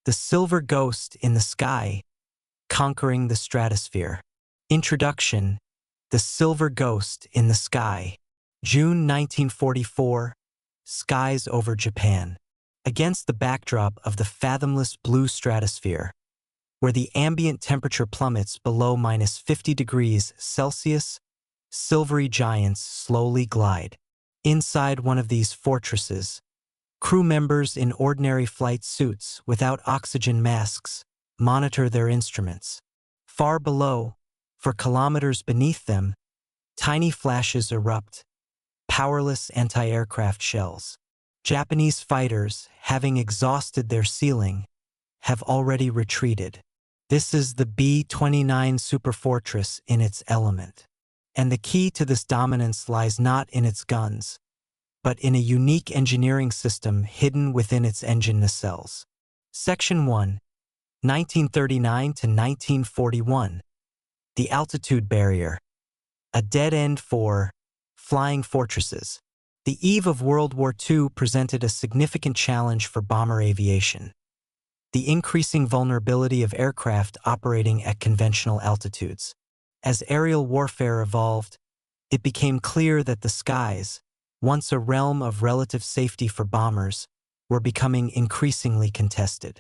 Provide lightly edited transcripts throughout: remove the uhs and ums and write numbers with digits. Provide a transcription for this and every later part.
The Silver Ghost in the Sky, Conquering the Stratosphere. Introduction: The Silver Ghost in the Sky. June 1944, skies over Japan. Against the backdrop of the fathomless blue stratosphere, where the ambient temperature plummets below -50 degrees Celsius, silvery giants slowly glide. Inside one of these fortresses, crew members in ordinary flight suits without oxygen masks monitor their instruments. Far below, for kilometers beneath them, tiny flashes erupt, powerless anti-aircraft shells. Japanese fighters, having exhausted their ceiling, have already retreated. This is the B-29 Superfortress in its element. And the key to this dominance lies not in its guns, but in a unique engineering system hidden within its engine nacelles. Section 1, 1939 to 1941. The altitude barrier. A dead end for flying fortresses. The eve of World War II presented a significant challenge for bomber aviation: the increasing vulnerability of aircraft operating at conventional altitudes. As aerial warfare evolved, it became clear that the skies, once a realm of relative safety for bombers, were becoming increasingly contested.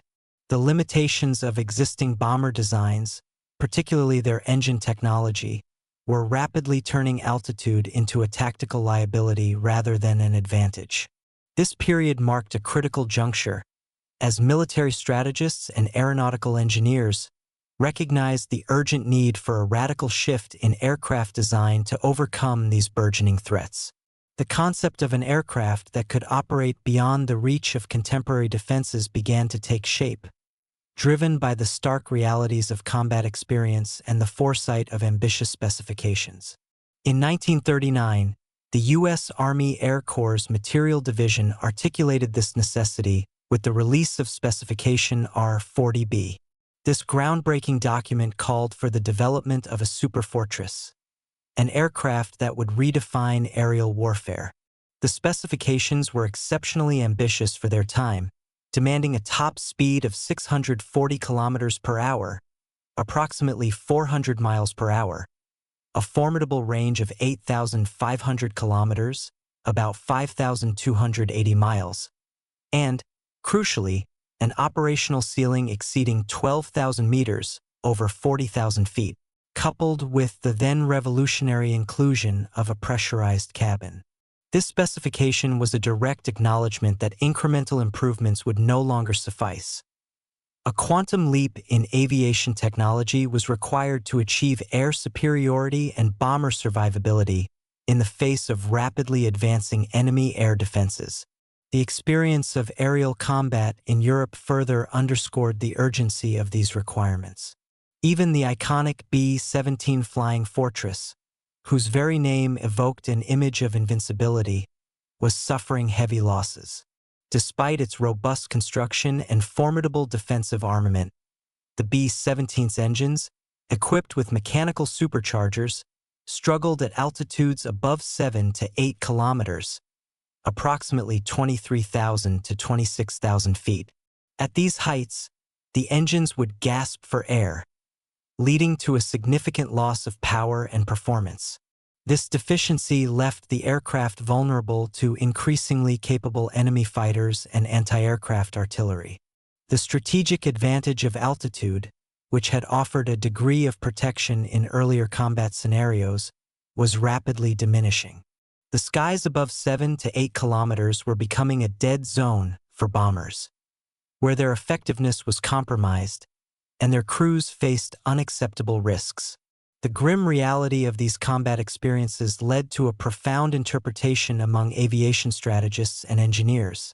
The limitations of existing bomber designs, particularly their engine technology, were rapidly turning altitude into a tactical liability rather than an advantage. This period marked a critical juncture, as military strategists and aeronautical engineers recognized the urgent need for a radical shift in aircraft design to overcome these burgeoning threats. The concept of an aircraft that could operate beyond the reach of contemporary defenses began to take shape, driven by the stark realities of combat experience and the foresight of ambitious specifications. In 1939, the U.S. Army Air Corps' Material Division articulated this necessity with the release of Specification R-40B. This groundbreaking document called for the development of a superfortress, an aircraft that would redefine aerial warfare. The specifications were exceptionally ambitious for their time, demanding a top speed of 640 kilometers per hour, approximately 400 miles per hour, a formidable range of 8,500 kilometers, about 5,280 miles, and, crucially, an operational ceiling exceeding 12,000 meters, over 40,000 feet, coupled with the then revolutionary inclusion of a pressurized cabin. This specification was a direct acknowledgement that incremental improvements would no longer suffice. A quantum leap in aviation technology was required to achieve air superiority and bomber survivability in the face of rapidly advancing enemy air defenses. The experience of aerial combat in Europe further underscored the urgency of these requirements. Even the iconic B-29 Flying Fortress, whose very name evoked an image of invincibility, was suffering heavy losses. Despite its robust construction and formidable defensive armament, the B-29's engines, equipped with mechanical superchargers, struggled at altitudes above 7 to 8 kilometers, approximately 23,000 to 26,000 feet. At these heights, the engines would gasp for air, leading to a significant loss of power and performance. This deficiency left the aircraft vulnerable to increasingly capable enemy fighters and anti-aircraft artillery. The strategic advantage of altitude, which had offered a degree of protection in earlier combat scenarios, was rapidly diminishing. The skies above 7 to 8 kilometers were becoming a dead zone for bombers, where their effectiveness was compromised and their crews faced unacceptable risks. The grim reality of these combat experiences led to a profound interpretation among aviation strategists and engineers.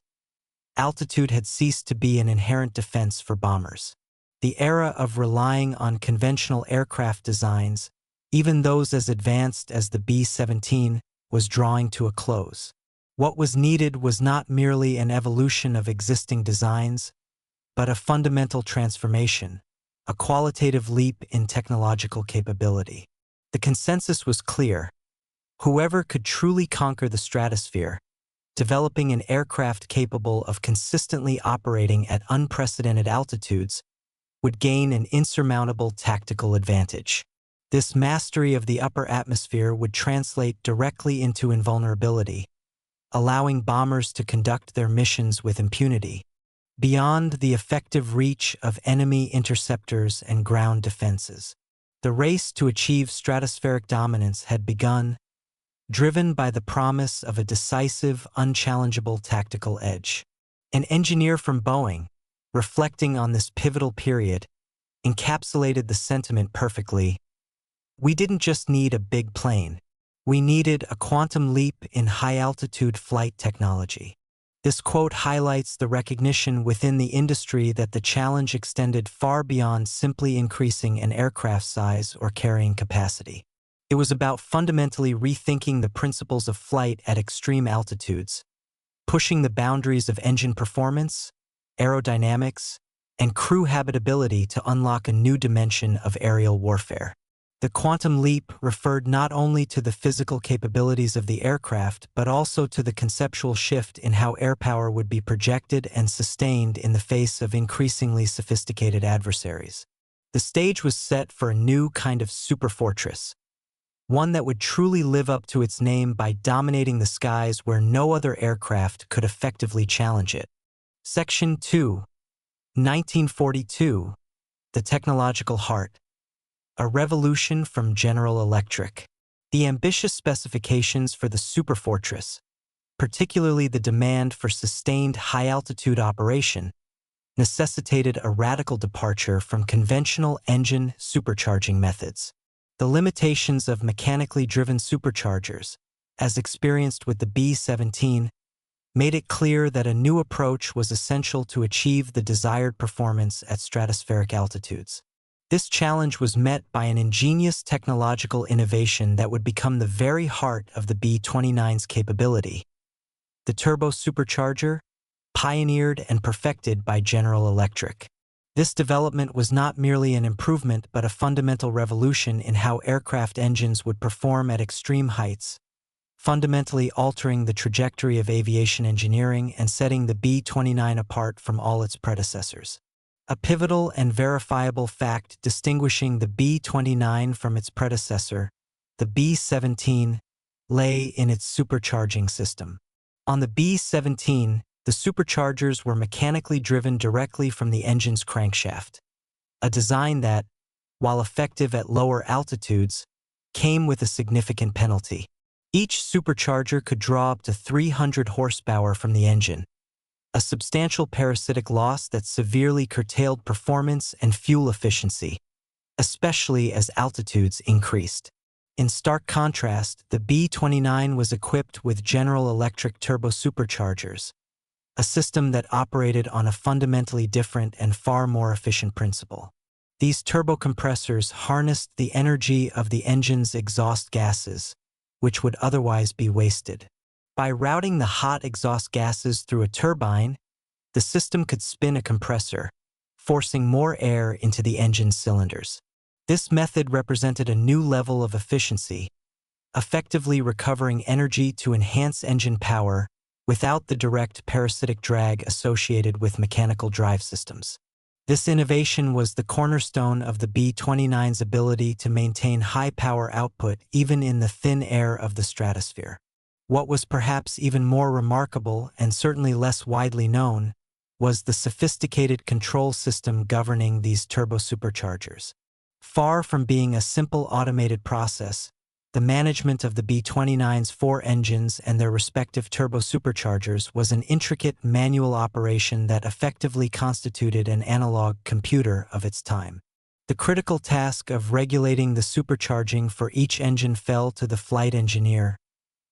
Altitude had ceased to be an inherent defense for bombers. The era of relying on conventional aircraft designs, even those as advanced as the B-29, was drawing to a close. What was needed was not merely an evolution of existing designs, but a fundamental transformation, a qualitative leap in technological capability. The consensus was clear: whoever could truly conquer the stratosphere, developing an aircraft capable of consistently operating at unprecedented altitudes would gain an insurmountable tactical advantage. This mastery of the upper atmosphere would translate directly into invulnerability, allowing bombers to conduct their missions with impunity, beyond the effective reach of enemy interceptors and ground defenses. The race to achieve stratospheric dominance had begun, driven by the promise of a decisive, unchallengeable tactical edge. An engineer from Boeing, reflecting on this pivotal period, encapsulated the sentiment perfectly. "We didn't just need a big plane. We needed a quantum leap in high-altitude flight technology." This quote highlights the recognition within the industry that the challenge extended far beyond simply increasing an aircraft's size or carrying capacity. It was about fundamentally rethinking the principles of flight at extreme altitudes, pushing the boundaries of engine performance, aerodynamics, and crew habitability to unlock a new dimension of aerial warfare. The quantum leap referred not only to the physical capabilities of the aircraft, but also to the conceptual shift in how air power would be projected and sustained in the face of increasingly sophisticated adversaries. The stage was set for a new kind of superfortress, one that would truly live up to its name by dominating the skies where no other aircraft could effectively challenge it. Section 2, 1942, The Technological Heart. A revolution from General Electric. The ambitious specifications for the Superfortress, particularly the demand for sustained high-altitude operation, necessitated a radical departure from conventional engine supercharging methods. The limitations of mechanically driven superchargers, as experienced with the B-29, made it clear that a new approach was essential to achieve the desired performance at stratospheric altitudes. This challenge was met by an ingenious technological innovation that would become the very heart of the B-29's capability: the turbosupercharger, pioneered and perfected by General Electric. This development was not merely an improvement but a fundamental revolution in how aircraft engines would perform at extreme heights, fundamentally altering the trajectory of aviation engineering and setting the B-29 apart from all its predecessors. A pivotal and verifiable fact distinguishing the B-29 from its predecessor, the B-17, lay in its supercharging system. On the B-17, the superchargers were mechanically driven directly from the engine's crankshaft, a design that, while effective at lower altitudes, came with a significant penalty. Each supercharger could draw up to 300 horsepower from the engine, a substantial parasitic loss that severely curtailed performance and fuel efficiency, especially as altitudes increased. In stark contrast, the B-29 was equipped with General Electric turbosuperchargers, a system that operated on a fundamentally different and far more efficient principle. These turbocompressors harnessed the energy of the engine's exhaust gases, which would otherwise be wasted. By routing the hot exhaust gases through a turbine, the system could spin a compressor, forcing more air into the engine's cylinders. This method represented a new level of efficiency, effectively recovering energy to enhance engine power without the direct parasitic drag associated with mechanical drive systems. This innovation was the cornerstone of the B-29's ability to maintain high power output even in the thin air of the stratosphere. What was perhaps even more remarkable, and certainly less widely known, was the sophisticated control system governing these turbosuperchargers. Far from being a simple automated process, the management of the B-29's 4 engines and their respective turbosuperchargers was an intricate manual operation that effectively constituted an analog computer of its time. The critical task of regulating the supercharging for each engine fell to the flight engineer,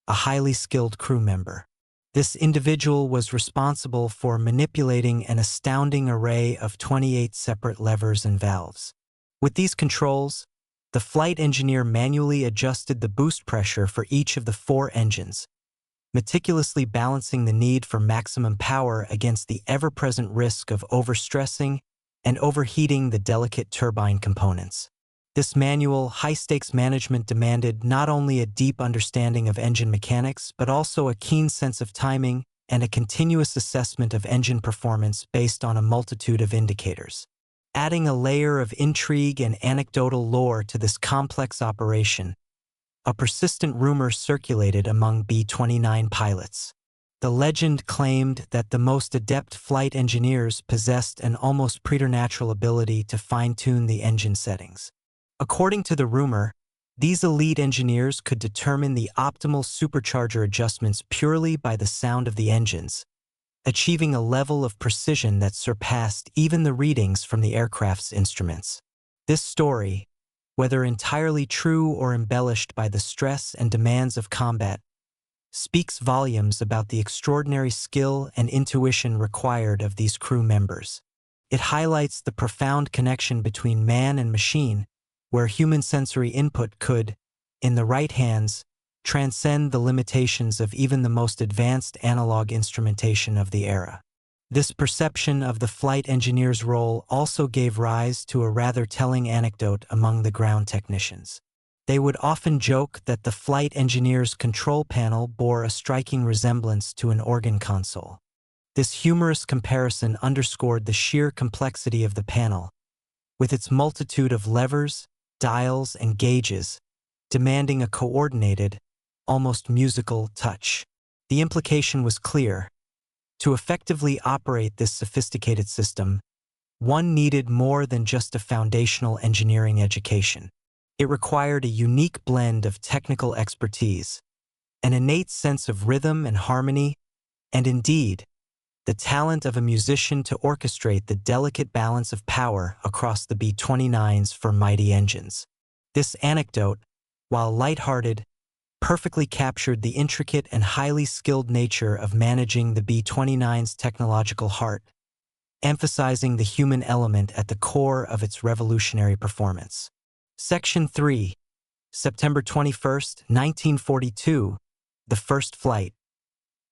a highly skilled crew member. This individual was responsible for manipulating an astounding array of 28 separate levers and valves. With these controls, the flight engineer manually adjusted the boost pressure for each of the 4 engines, meticulously balancing the need for maximum power against the ever-present risk of overstressing and overheating the delicate turbine components. This manual, high-stakes management demanded not only a deep understanding of engine mechanics, but also a keen sense of timing and a continuous assessment of engine performance based on a multitude of indicators. Adding a layer of intrigue and anecdotal lore to this complex operation, a persistent rumor circulated among B-29 pilots. The legend claimed that the most adept flight engineers possessed an almost preternatural ability to fine-tune the engine settings. According to the rumor, these elite engineers could determine the optimal supercharger adjustments purely by the sound of the engines, achieving a level of precision that surpassed even the readings from the aircraft's instruments. This story, whether entirely true or embellished by the stress and demands of combat, speaks volumes about the extraordinary skill and intuition required of these crew members. It highlights the profound connection between man and machine, where human sensory input could, in the right hands, transcend the limitations of even the most advanced analog instrumentation of the era. This perception of the flight engineer's role also gave rise to a rather telling anecdote among the ground technicians. They would often joke that the flight engineer's control panel bore a striking resemblance to an organ console. This humorous comparison underscored the sheer complexity of the panel, with its multitude of levers, dials, and gauges, demanding a coordinated, almost musical touch. The implication was clear. To effectively operate this sophisticated system, one needed more than just a foundational engineering education. It required a unique blend of technical expertise, an innate sense of rhythm and harmony, and indeed, the talent of a musician to orchestrate the delicate balance of power across the B-29's for mighty engines. This anecdote, while lighthearted, perfectly captured the intricate and highly skilled nature of managing the B-29's technological heart, emphasizing the human element at the core of its revolutionary performance. Section 3, September 21, 1942, the first flight.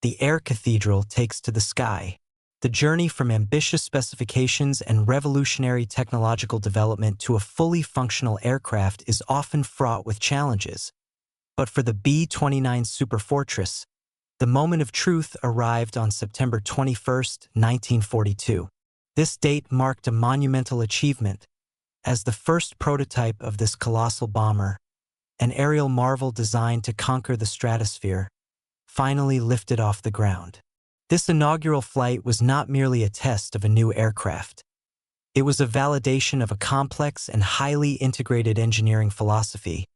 The air cathedral takes to the sky. The journey from ambitious specifications and revolutionary technological development to a fully functional aircraft is often fraught with challenges. But for the B-29 Superfortress, the moment of truth arrived on September 21, 1942. This date marked a monumental achievement, as the first prototype of this colossal bomber, an aerial marvel designed to conquer the stratosphere, finally lifted off the ground. This inaugural flight was not merely a test of a new aircraft. It was a validation of a complex and highly integrated engineering philosophy,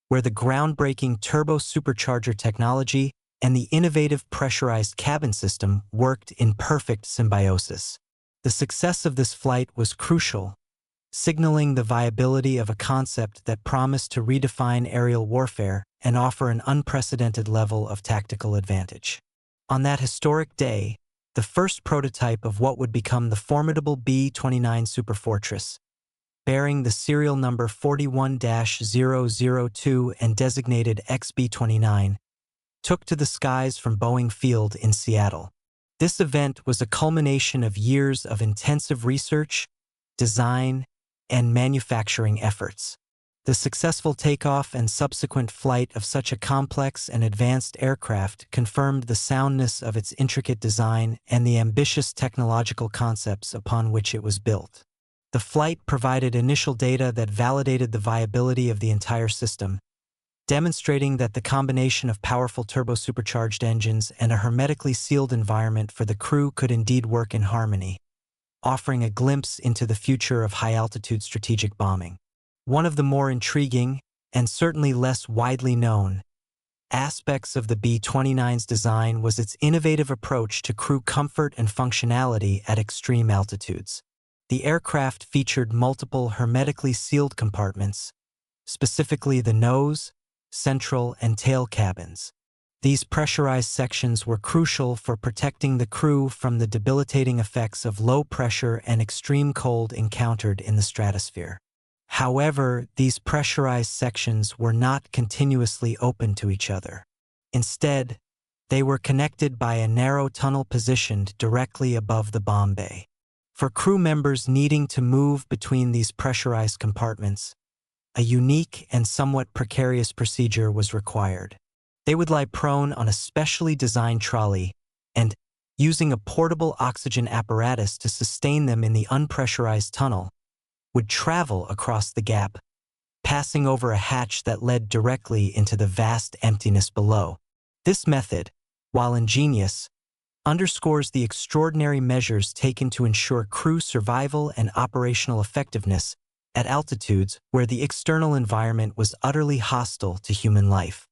where the groundbreaking turbosupercharger technology and the innovative pressurized cabin system worked in perfect symbiosis. The success of this flight was crucial, signaling the viability of a concept that promised to redefine aerial warfare and offer an unprecedented level of tactical advantage. On that historic day, the first prototype of what would become the formidable B-29 Superfortress, bearing the serial number 41-002 and designated XB-29, took to the skies from Boeing Field in Seattle. This event was a culmination of years of intensive research, design, and manufacturing efforts. The successful takeoff and subsequent flight of such a complex and advanced aircraft confirmed the soundness of its intricate design and the ambitious technological concepts upon which it was built. The flight provided initial data that validated the viability of the entire system, demonstrating that the combination of powerful turbo-supercharged engines and a hermetically sealed environment for the crew could indeed work in harmony, offering a glimpse into the future of high-altitude strategic bombing. One of the more intriguing, and certainly less widely known, aspects of the B-29's design was its innovative approach to crew comfort and functionality at extreme altitudes. The aircraft featured multiple hermetically sealed compartments, specifically the nose, central, and tail cabins. These pressurized sections were crucial for protecting the crew from the debilitating effects of low pressure and extreme cold encountered in the stratosphere. However, these pressurized sections were not continuously open to each other. Instead, they were connected by a narrow tunnel positioned directly above the bomb bay. For crew members needing to move between these pressurized compartments, a unique and somewhat precarious procedure was required. They would lie prone on a specially designed trolley and, using a portable oxygen apparatus to sustain them in the unpressurized tunnel, would travel across the gap, passing over a hatch that led directly into the vast emptiness below. This method, while ingenious, underscores the extraordinary measures taken to ensure crew survival and operational effectiveness at altitudes where the external environment was utterly hostile to human life.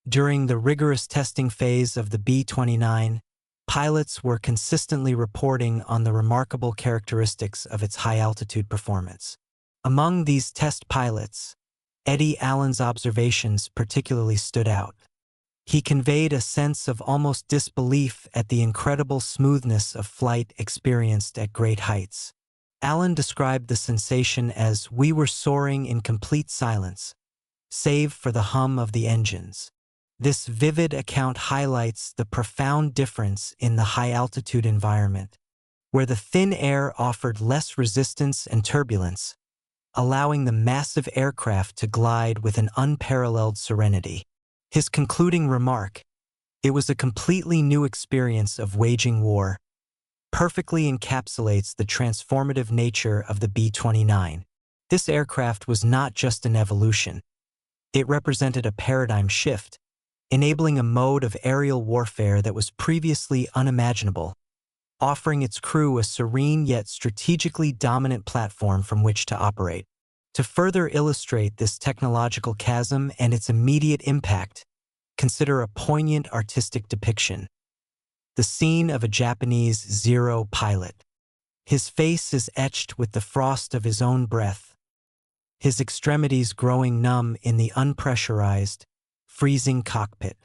During the rigorous testing phase of the B-29, pilots were consistently reporting on the remarkable characteristics of its high-altitude performance. Among these test pilots, Eddie Allen's observations particularly stood out. He conveyed a sense of almost disbelief at the incredible smoothness of flight experienced at great heights. Allen described the sensation as "we were soaring in complete silence, save for the hum of the engines." This vivid account highlights the profound difference in the high-altitude environment, where the thin air offered less resistance and turbulence, allowing the massive aircraft to glide with an unparalleled serenity. His concluding remark, "It was a completely new experience of waging war," perfectly encapsulates the transformative nature of the B-29. This aircraft was not just an evolution. It represented a paradigm shift, enabling a mode of aerial warfare that was previously unimaginable, offering its crew a serene yet strategically dominant platform from which to operate. To further illustrate this technological chasm and its immediate impact, consider a poignant artistic depiction. The scene of a Japanese Zero pilot. His face is etched with the frost of his own breath, his extremities growing numb in the unpressurized, freezing cockpit.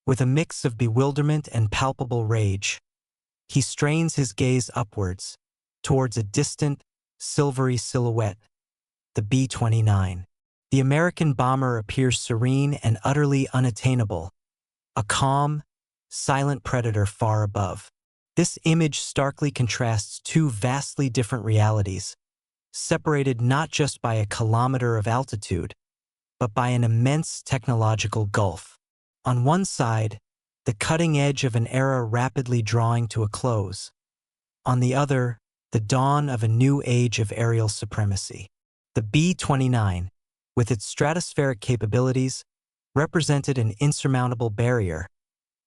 With a mix of bewilderment and palpable rage, he strains his gaze upwards, towards a distant, silvery silhouette, the B-29. The American bomber appears serene and utterly unattainable, a calm, silent predator far above. This image starkly contrasts two vastly different realities, separated not just by a kilometer of altitude, but by an immense technological gulf. On one side, the cutting edge of an era rapidly drawing to a close. On the other, the dawn of a new age of aerial supremacy. The B-29, with its stratospheric capabilities, represented an insurmountable barrier,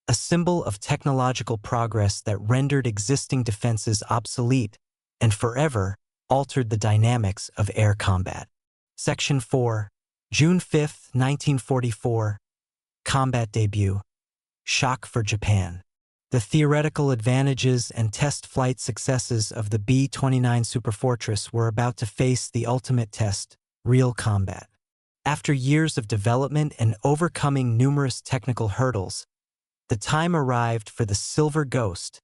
a symbol of technological progress that rendered existing defenses obsolete and forever altered the dynamics of air combat. Section 4. June 5, 1944. Combat debut. Shock for Japan. The theoretical advantages and test flight successes of the B-29 Superfortress were about to face the ultimate test, real combat. After years of development and overcoming numerous technical hurdles, the time arrived for the Silver Ghost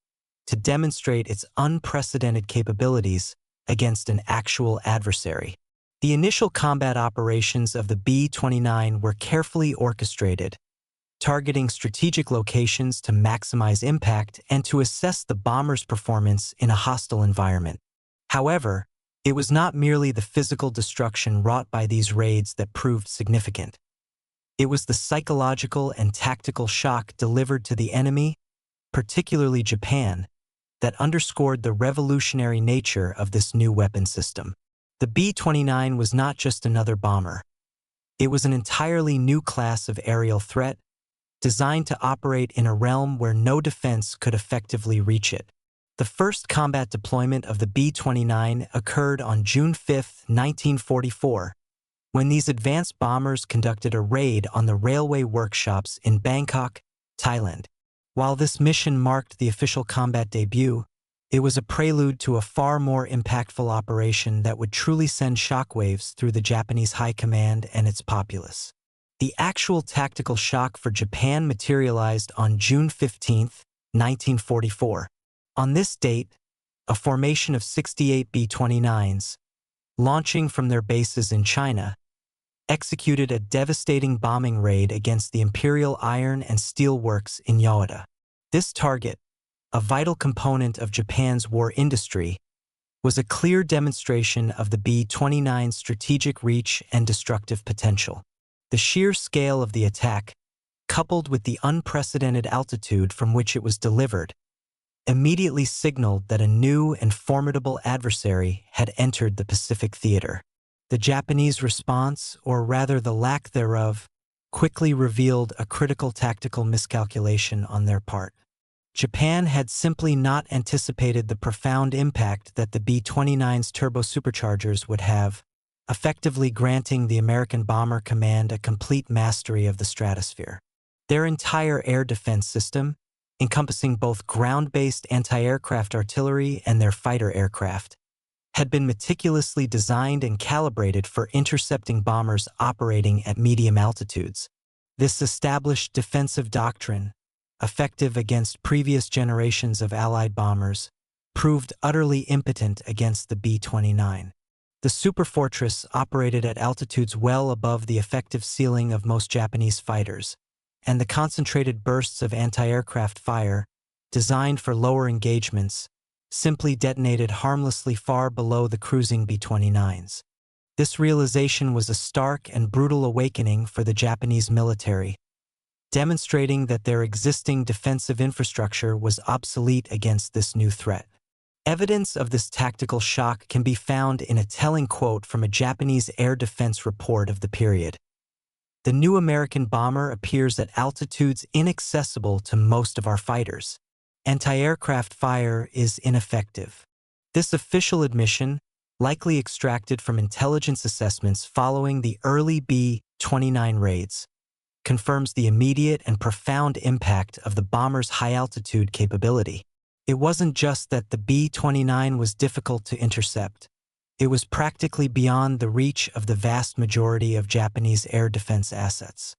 to demonstrate its unprecedented capabilities against an actual adversary. The initial combat operations of the B-29 were carefully orchestrated, targeting strategic locations to maximize impact and to assess the bomber's performance in a hostile environment. However, it was not merely the physical destruction wrought by these raids that proved significant. It was the psychological and tactical shock delivered to the enemy, particularly Japan, that underscored the revolutionary nature of this new weapon system. The B-29 was not just another bomber. It was an entirely new class of aerial threat, designed to operate in a realm where no defense could effectively reach it. The first combat deployment of the B-29 occurred on June 5, 1944, when these advanced bombers conducted a raid on the railway workshops in Bangkok, Thailand. While this mission marked the official combat debut, it was a prelude to a far more impactful operation that would truly send shockwaves through the Japanese high command and its populace. The actual tactical shock for Japan materialized on June 15, 1944. On this date, a formation of 68 B-29's, launching from their bases in China, executed a devastating bombing raid against the Imperial Iron and Steel Works in Yoda. This target, a vital component of Japan's war industry, was a clear demonstration of the B-29's strategic reach and destructive potential. The sheer scale of the attack, coupled with the unprecedented altitude from which it was delivered, immediately signaled that a new and formidable adversary had entered the Pacific theater. The Japanese response, or rather the lack thereof, quickly revealed a critical tactical miscalculation on their part. Japan had simply not anticipated the profound impact that the B-29's turbosuperchargers would have, effectively granting the American bomber command a complete mastery of the stratosphere. Their entire air defense system, encompassing both ground-based anti-aircraft artillery and their fighter aircraft, had been meticulously designed and calibrated for intercepting bombers operating at medium altitudes. This established defensive doctrine, effective against previous generations of Allied bombers, proved utterly impotent against the B-29. The Superfortress operated at altitudes well above the effective ceiling of most Japanese fighters, and the concentrated bursts of anti-aircraft fire, designed for lower engagements, simply detonated harmlessly far below the cruising B-29's. This realization was a stark and brutal awakening for the Japanese military, demonstrating that their existing defensive infrastructure was obsolete against this new threat. Evidence of this tactical shock can be found in a telling quote from a Japanese air defense report of the period. The new American bomber appears at altitudes inaccessible to most of our fighters. Anti-aircraft fire is ineffective. This official admission, likely extracted from intelligence assessments following the early B-29 raids, confirms the immediate and profound impact of the bomber's high-altitude capability. It wasn't just that the B-29 was difficult to intercept. It was practically beyond the reach of the vast majority of Japanese air defense assets.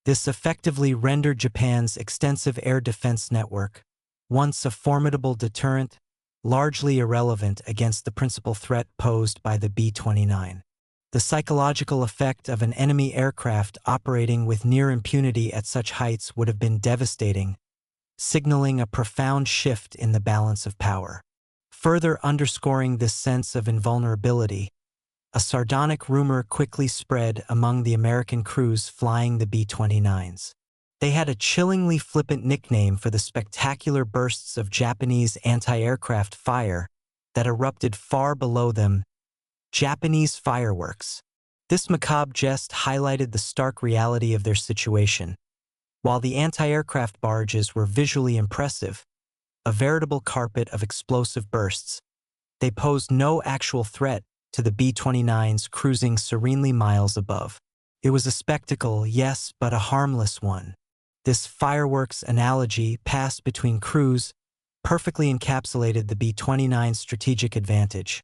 This effectively rendered Japan's extensive air defense network, once a formidable deterrent, largely irrelevant against the principal threat posed by the B-29. The psychological effect of an enemy aircraft operating with near impunity at such heights would have been devastating, signaling a profound shift in the balance of power. Further underscoring this sense of invulnerability, a sardonic rumor quickly spread among the American crews flying the B-29's. They had a chillingly flippant nickname for the spectacular bursts of Japanese anti-aircraft fire that erupted far below them: Japanese fireworks. This macabre jest highlighted the stark reality of their situation. While the anti-aircraft barges were visually impressive, a veritable carpet of explosive bursts, they posed no actual threat to the B-29's cruising serenely miles above. It was a spectacle, yes, but a harmless one. This fireworks analogy passed between crews perfectly encapsulated the B-29's strategic advantage.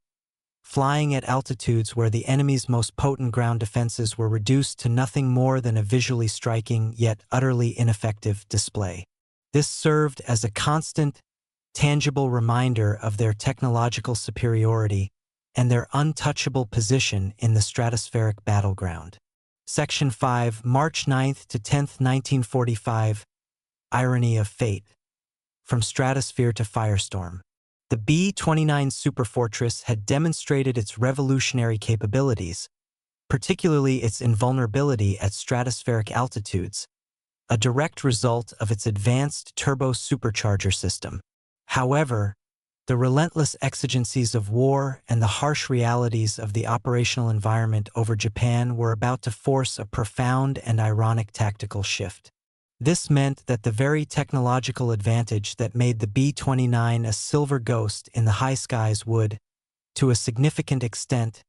Flying at altitudes where the enemy's most potent ground defenses were reduced to nothing more than a visually striking yet utterly ineffective display. This served as a constant, tangible reminder of their technological superiority and their untouchable position in the stratospheric battleground. Section 5, March 9th to 10th, 1945. Irony of fate. From stratosphere to firestorm. The B-29 Superfortress had demonstrated its revolutionary capabilities, particularly its invulnerability at stratospheric altitudes, a direct result of its advanced turbosupercharger system. However, the relentless exigencies of war and the harsh realities of the operational environment over Japan were about to force a profound and ironic tactical shift. This meant that the very technological advantage that made the B-29 a silver ghost in the high skies would, to a significant extent,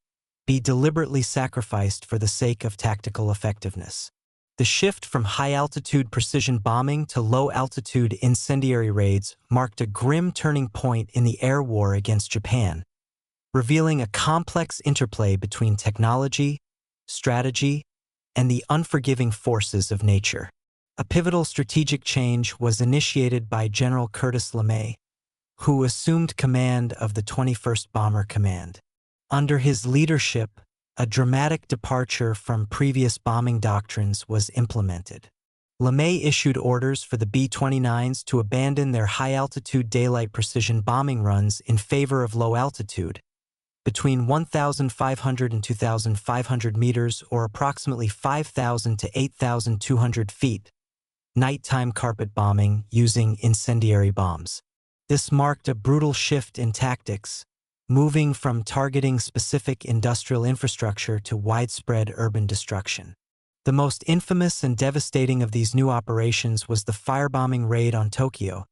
be deliberately sacrificed for the sake of tactical effectiveness. The shift from high-altitude precision bombing to low-altitude incendiary raids marked a grim turning point in the air war against Japan, revealing a complex interplay between technology, strategy, and the unforgiving forces of nature. A pivotal strategic change was initiated by General Curtis LeMay, who assumed command of the 21st Bomber Command. Under his leadership, a dramatic departure from previous bombing doctrines was implemented. LeMay issued orders for the B-29's to abandon their high-altitude daylight precision bombing runs in favor of low-altitude, between 1,500 and 2,500 meters or approximately 5,000 to 8,200 feet, nighttime carpet bombing using incendiary bombs. This marked a brutal shift in tactics, moving from targeting specific industrial infrastructure to widespread urban destruction. The most infamous and devastating of these new operations was the firebombing raid on Tokyo,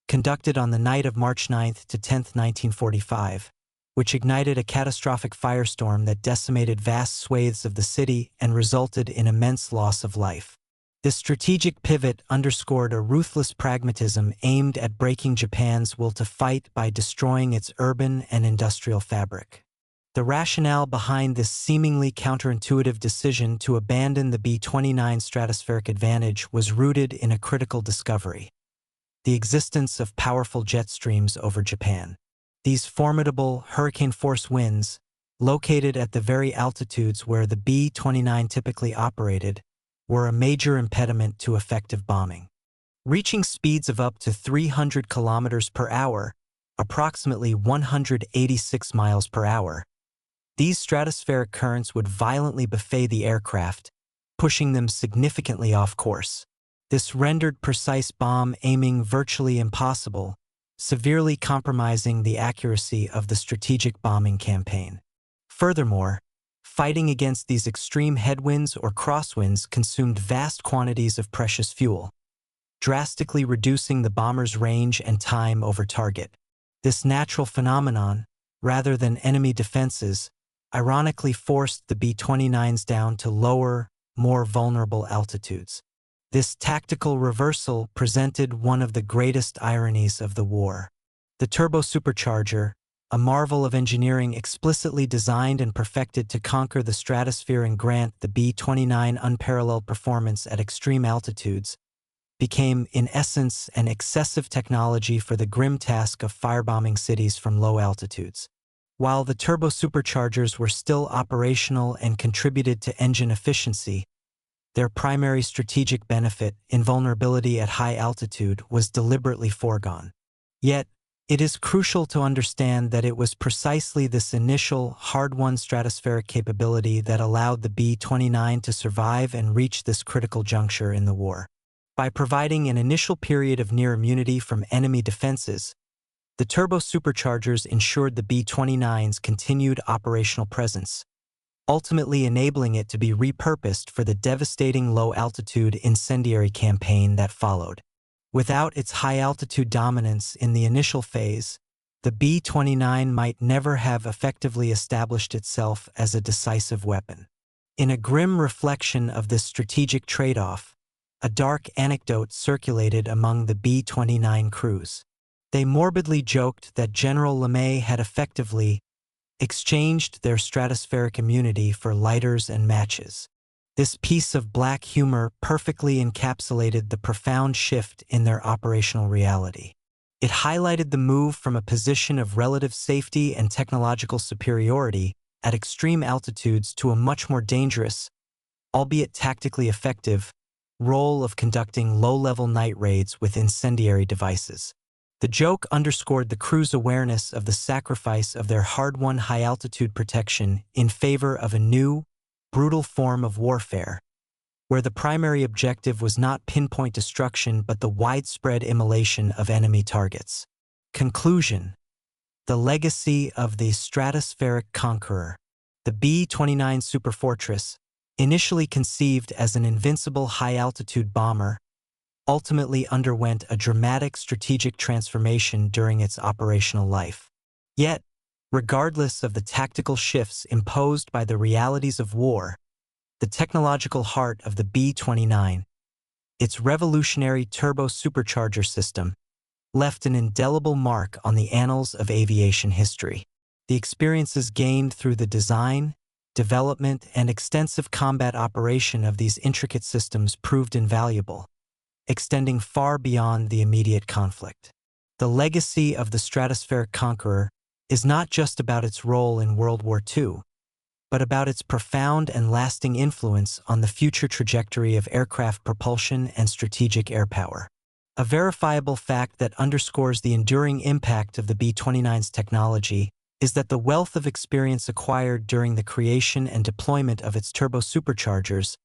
conducted on the night of March 9 to 10, 1945, which ignited a catastrophic firestorm that decimated vast swathes of the city and resulted in immense loss of life. This strategic pivot underscored a ruthless pragmatism aimed at breaking Japan's will to fight by destroying its urban and industrial fabric. The rationale behind this seemingly counterintuitive decision to abandon the B-29 stratospheric advantage was rooted in a critical discovery: the existence of powerful jet streams over Japan. These formidable hurricane-force winds, located at the very altitudes where the B-29 typically operated, were a major impediment to effective bombing. Reaching speeds of up to 300 kilometers per hour, approximately 186 miles per hour, these stratospheric currents would violently buffet the aircraft, pushing them significantly off course. This rendered precise bomb aiming virtually impossible, severely compromising the accuracy of the strategic bombing campaign. Furthermore, fighting against these extreme headwinds or crosswinds consumed vast quantities of precious fuel, drastically reducing the bomber's range and time over target. This natural phenomenon, rather than enemy defenses, ironically forced the B-29s down to lower, more vulnerable altitudes. This tactical reversal presented one of the greatest ironies of the war. The turbosupercharger, a marvel of engineering explicitly designed and perfected to conquer the stratosphere and grant the B-29 unparalleled performance at extreme altitudes, became in essence an excessive technology for the grim task of firebombing cities from low altitudes. While the turbosuperchargers were still operational and contributed to engine efficiency, their primary strategic benefit, invulnerability at high altitude, was deliberately foregone. Yet, it is crucial to understand that it was precisely this initial, hard-won stratospheric capability that allowed the B-29 to survive and reach this critical juncture in the war. By providing an initial period of near immunity from enemy defenses, the turbosuperchargers ensured the B-29's continued operational presence, ultimately enabling it to be repurposed for the devastating low-altitude incendiary campaign that followed. Without its high-altitude dominance in the initial phase, the B-29 might never have effectively established itself as a decisive weapon. In a grim reflection of this strategic trade-off, a dark anecdote circulated among the B-29 crews. They morbidly joked that General LeMay had effectively exchanged their stratospheric immunity for lighters and matches. This piece of black humor perfectly encapsulated the profound shift in their operational reality. It highlighted the move from a position of relative safety and technological superiority at extreme altitudes to a much more dangerous, albeit tactically effective, role of conducting low-level night raids with incendiary devices. The joke underscored the crew's awareness of the sacrifice of their hard-won high-altitude protection in favor of a new, brutal form of warfare, where the primary objective was not pinpoint destruction but the widespread immolation of enemy targets. Conclusion: the legacy of the stratospheric conqueror. The B-29 Superfortress, initially conceived as an invincible high-altitude bomber, ultimately underwent a dramatic strategic transformation during its operational life. Yet, regardless of the tactical shifts imposed by the realities of war, the technological heart of the B-29, its revolutionary turbo-supercharger system, left an indelible mark on the annals of aviation history. The experiences gained through the design, development, and extensive combat operation of these intricate systems proved invaluable, extending far beyond the immediate conflict. The legacy of the stratospheric conqueror is not just about its role in World War II, but about its profound and lasting influence on the future trajectory of aircraft propulsion and strategic air power. A verifiable fact that underscores the enduring impact of the B-29's technology is that the wealth of experience acquired during the creation and deployment of its turbosuperchargers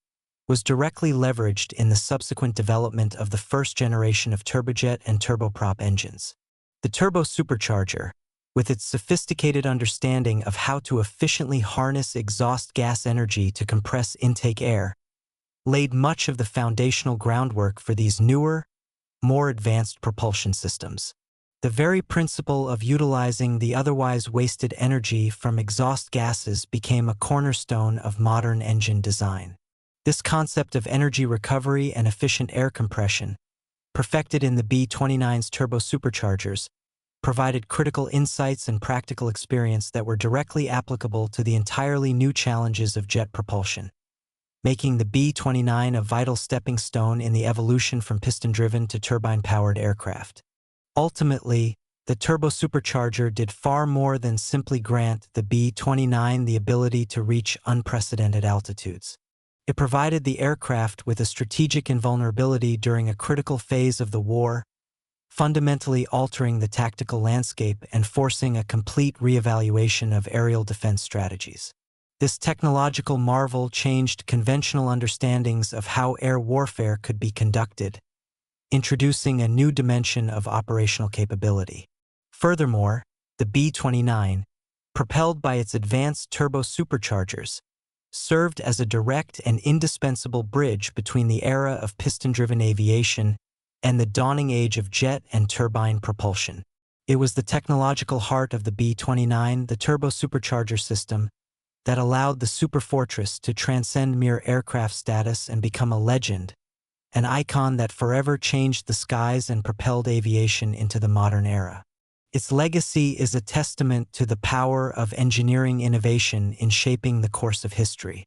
was directly leveraged in the subsequent development of the first generation of turbojet and turboprop engines. The turbosupercharger, with its sophisticated understanding of how to efficiently harness exhaust gas energy to compress intake air, laid much of the foundational groundwork for these newer, more advanced propulsion systems. The very principle of utilizing the otherwise wasted energy from exhaust gases became a cornerstone of modern engine design. This concept of energy recovery and efficient air compression, perfected in the B-29's turbosuperchargers, provided critical insights and practical experience that were directly applicable to the entirely new challenges of jet propulsion, making the B-29 a vital stepping stone in the evolution from piston-driven to turbine-powered aircraft. Ultimately, the turbosupercharger did far more than simply grant the B-29 the ability to reach unprecedented altitudes. It provided the aircraft with a strategic invulnerability during a critical phase of the war, fundamentally altering the tactical landscape and forcing a complete reevaluation of aerial defense strategies. This technological marvel changed conventional understandings of how air warfare could be conducted, introducing a new dimension of operational capability. Furthermore, the B-29, propelled by its advanced turbosuperchargers, served as a direct and indispensable bridge between the era of piston-driven aviation and the dawning age of jet and turbine propulsion. It was the technological heart of the B-29, the turbosupercharger system, that allowed the Superfortress to transcend mere aircraft status and become a legend, an icon that forever changed the skies and propelled aviation into the modern era. Its legacy is a testament to the power of engineering innovation in shaping the course of history.